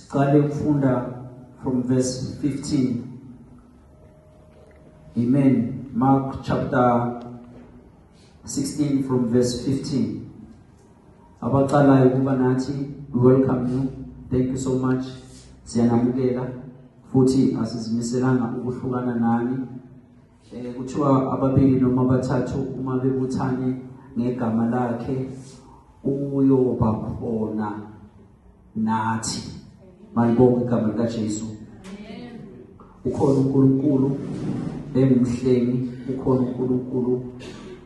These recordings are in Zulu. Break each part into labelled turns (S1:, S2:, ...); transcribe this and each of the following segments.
S1: Siqale ukufunda from verse 15. Amen. Mark chapter 16 from verse 15. Abaqalayo kuba nathi, we welcome you. Thank you so much. Siyanamukela futhi asizimiselanga ukuhlukana nani. Kuthiwa ababili noma abathathu uma bebuthane ngegama lakhe uyoba khona nathi. Malibonke igama likaJesu. Ukhona uNkulunkulu engumhlengi, ukhona uNkulunkulu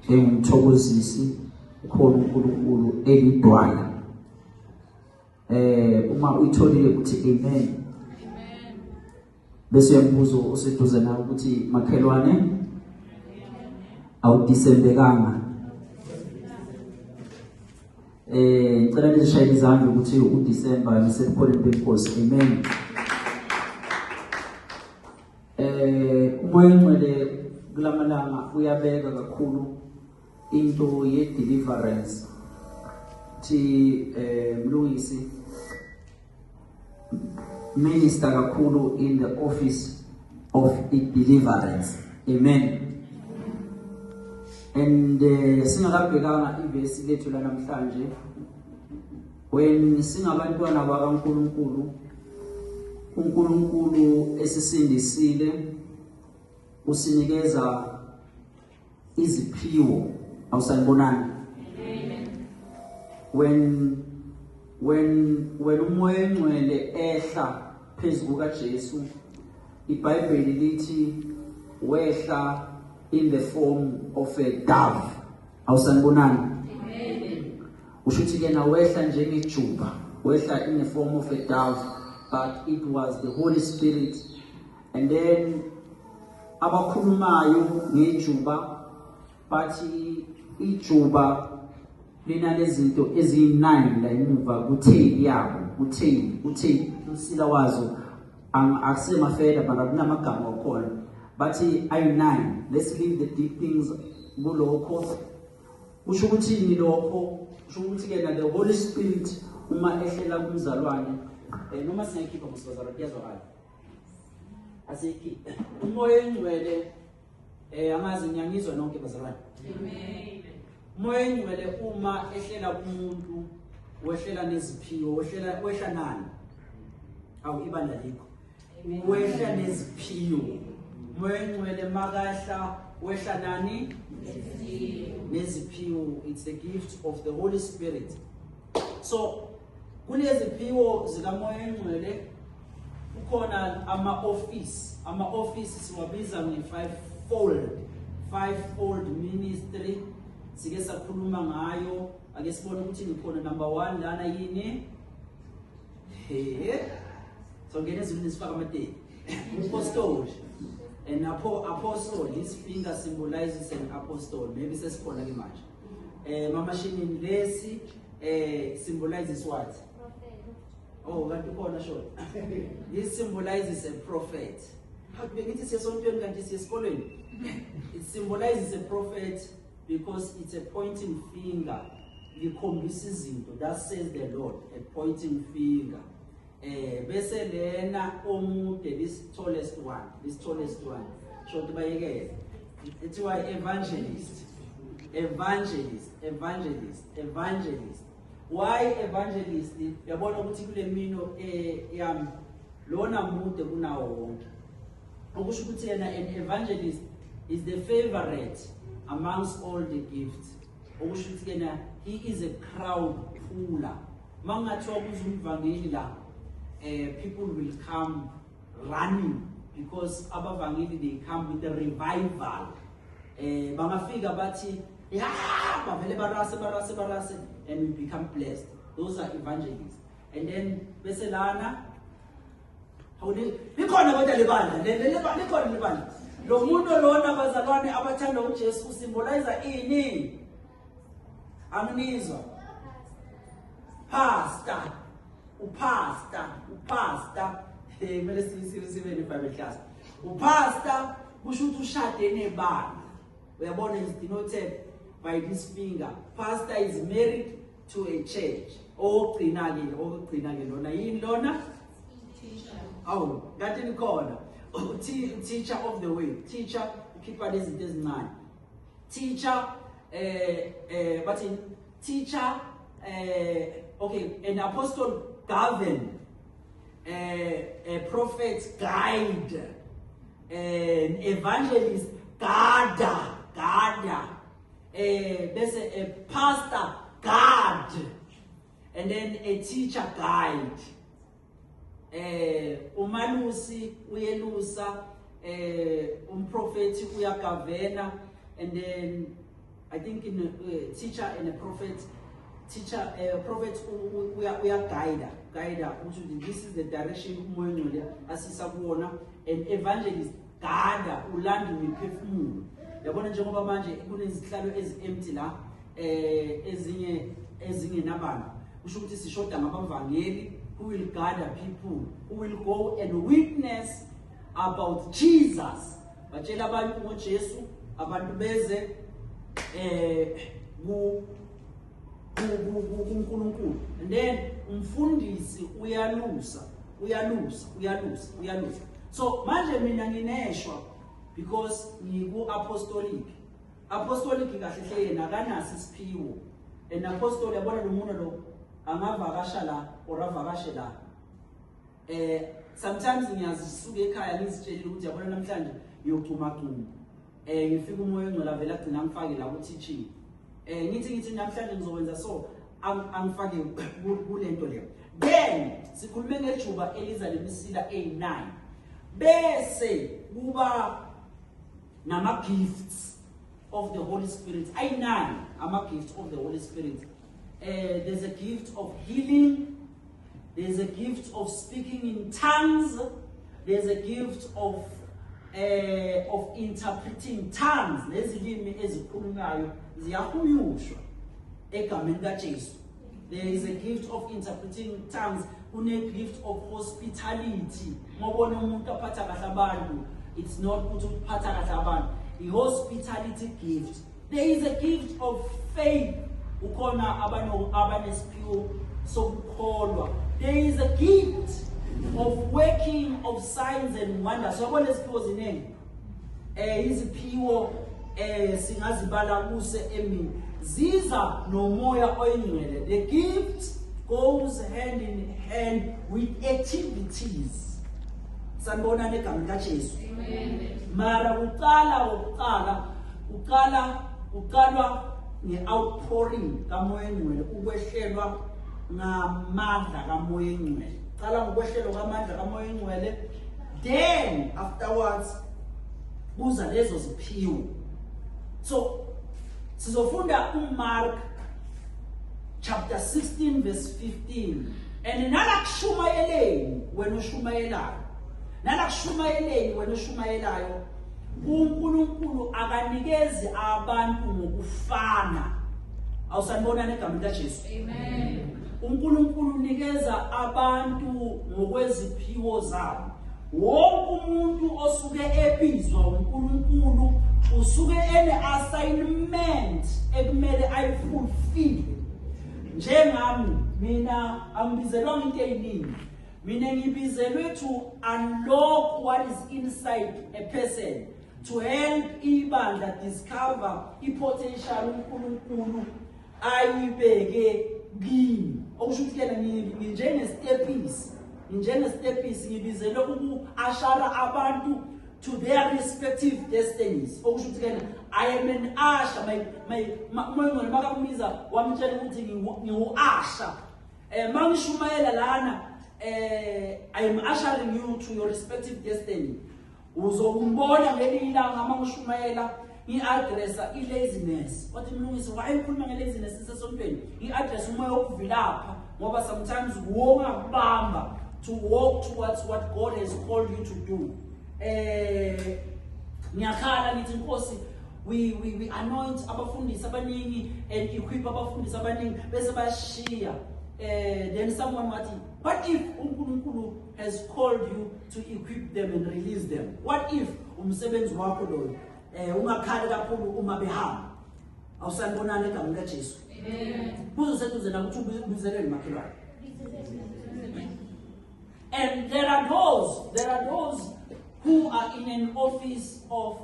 S1: engumthokozisi, ukhona uNkulunkulu elidwala. Uma uyitholile uthi amen. Bese uyambuzo oseduze nawe ukuthi makhelwane awudisembekanga. Ngicela nizishayele izandla ukuthi uDisemba nisekhona benkosi. Amen. Umoya Ngcwele kulamalanga uyabeka kakhulu into ye deliverance. Thi Mlungisi minister kakhulu in the office of deliverance. Amen. And singakabhekanga ivesi lethu la namhlanje, when singabantwana bakaNkulunkulu, uNkulunkulu esisindisile usinikeza iziphiwo. Awusanibonani? When umoya Ngcwele ehla phezu kukaJesu, iBhayibheli lithi wehla in the form of a dove. Awusanibonani? Ushuthi ke na wehla njengejuba, wehla in the form of a dove, but it was the Holy Spirit. And then abakhulumayo ngejuba bathi ijuba linalezinto eziyi9 la emuva kutheli yabo, utheli usila wazo akusema feda but kunamagama okhona bathi ayi9. Let's leave the deep things kulokho. Usho ukuthi lokho usho ukuthi ke na the Holy Spirit uma ehlela kumzalwane noma singayikhipha ngosazalwane kuyazwakala asiyikhiphe umoya Ngcwele angazi ngiyangizwa nonke bazalwane. Amen. Umoya Ngcwele uma ehlela kumuntu wehlela neziphiwo, wehla nani? Awu ibandla likho. Wehla neziphiwo. Umoya Ngcwele makahla wehla nani? Neziphiwo. It's the gift of the Holy Spirit. So kuleziphiwo zikamoya Ngcwele kukhona ama-office siwabiza five-fold ministry. Sike sakhuluma ngayo, ake sibone ukuthi ngikhona number 1 lana yini. So ngene izulu nisifaka amateki. Apostle. And apostle, this finger symbolizes an apostle. Maybe sesikhona ke manje. Mamashini lesi symbolizes what? Oh, kanti khona short. This symbolizes a prophet. How do you say something kanti sesikolweni? It symbolizes a prophet because it's a pointing finger. Likhombisa izinto. That says the Lord, a pointing finger. Bese lena omude, this tallest one. Short bayekele. It's why evangelist. Why evangelist? Yabona ukuthi kule mino yami lona mude kunawo wonke. Okusho ukuthi yena an evangelist is the favorite amongst all the gifts. Okusho ukuthi yena he is a crowd puller. Mangathiwa kuzumvangeli la people will come running because abavangeli they come with a revival. Bangafika bathi bavele barase and we become blessed. Those are evangelists. And then bese lana likhona kodwa libandla lo muntu lona bazalwane abathanda uJesu usymbolize ini? Anginizwa. Pastor. Kumele sibe ne-Bible class. Upastor kusho ukuthi ushade nebandla. Uyabona is denoted by this finger. Pastor is married to a church. Ogcina ke lona yini lona? Oh, kanti nikhona. Teacher of the way. Teacher, ukhipha lezi zinto ezincane. Teacher, but in teacher, okay, an apostle govern, a prophet guide, an evangelist gather, there's a pastor guard, and then a teacher guide. Umalusi uyelusa, umprofeti uyagavena, and then I think in a teacher and a prophet, prophet uya guide, this is the direction umoya asisa kuona, and evangelist gather ulanda imiphefumulo. Yabona njengoba manje kunezihlalo ezi-empty la, ezinye nabantu. Kusho ukuthi sishoda ngabavangeli who will gather people, who will go and witness about Jesus. Batshela abantu ngoJesu, abantu beze kuNkulunkulu. And then umfundisi uyalusa. So manje mina ngineshwa because ngiku apostolic. Apostolic kahle yena kanasi isiphiwo. And apostle yabona lo muntu lo angavakasha la or avakashe la. Sometimes ngiyazisuka ekhaya ngizitshela ukuthi yabona namhlanje ngiyocuma. Ngifika umoya engcola vela agcina ngifake la ku teaching. Ngithi namhlanje ngizokwenza so angifake kulento leyo. Then sikhulume ngejuba eliza lemisila A9. Bese kuba nama gifts of the Holy Spirit. I9 ama gifts of the Holy Spirit. There's a gift of healing. There's a gift of speaking in tongues. There's a gift of interpreting tongues. Lezilimi ezikhulunywayo ziyahunyushwa egameni kaJesu. There is a gift of interpreting tongues. Une gift of hospitality. Mobona umuntu aphatha kahle abantu. It's not ukuthi uphatha kahle abantu. A hospitality gift. There is a gift of faith. Ukona abanesiphiwo sokukholwa. There is a gift of working of signs and wonders. So yabona iziphiwo ziningi. Iziphiwo singazibala kuse emini. Ziza nomoya oyingcwele. The gift goes hand in hand with activities. Sanibona negameni kaJesu. Amen. Mara uqalwa nge-outpouring kamoya engcwele, ukwehlelwa ngamandla kamoya engcwele. Qala ngokwehlelwa ngamandla kamoya engcwele, then afterwards kuza lezo ziphiwo. So sizofunda uMark chapter 16 verse 15. And nalakushumayeleni wena ushumayelayo. Nalakushumayeleni wena ushumayelayo. uNkulunkulu akanikezi abantu ngokufana. Awusanibona negameni kaJesu. Amen. uNkulunkulu unikeza abantu ngokweziphiwo zabo. Wonke umuntu osuke ebizwa uNkulunkulu usuke ene assignment ekumele ayifulfill. Njengami mina angibizelwa into eyiningi. Mina ngibizelwe to unlock what is inside a person, to help ibandla discover ipotential uNkulunkulu ayibeke kimi. Okusho ukuthi yena njenge-steppies ngibizelwe uku-ashara abantu to their respective destinies. Okusho ukuthi yena I am an usher. Moyo makakubiza wamtshela ukuthi ngiwu-usher. Mangishumayela lana I am ushering you to your respective destiny. Uzokumbona ngelinye ilanga mangishumayela i-addressa i-laziness. Wathi mlungisi why ukhuluma nge-laziness isesontweni? I-address umoya wokuvilapha ngoba sometimes wongakubamba to walk towards what God has called you to do. Ngiyakhala ngithi Nkosi, we anoint abafundisi abaningi and equip abafundisi abaningi bese bashiya. Then someone might say, what if uNkulunkulu has called you to equip them and release them? What if umsebenzi wakho lo ungakhali kakhulu uma behamba? Awusanibonana egameni kaJesu. Amen. Kuzo seduze nakuthi ubizelwe makhelwane. And there are those who are in an office of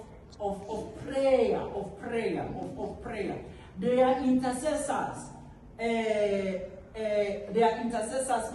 S1: prayer. They are intercessors. They are intercessors.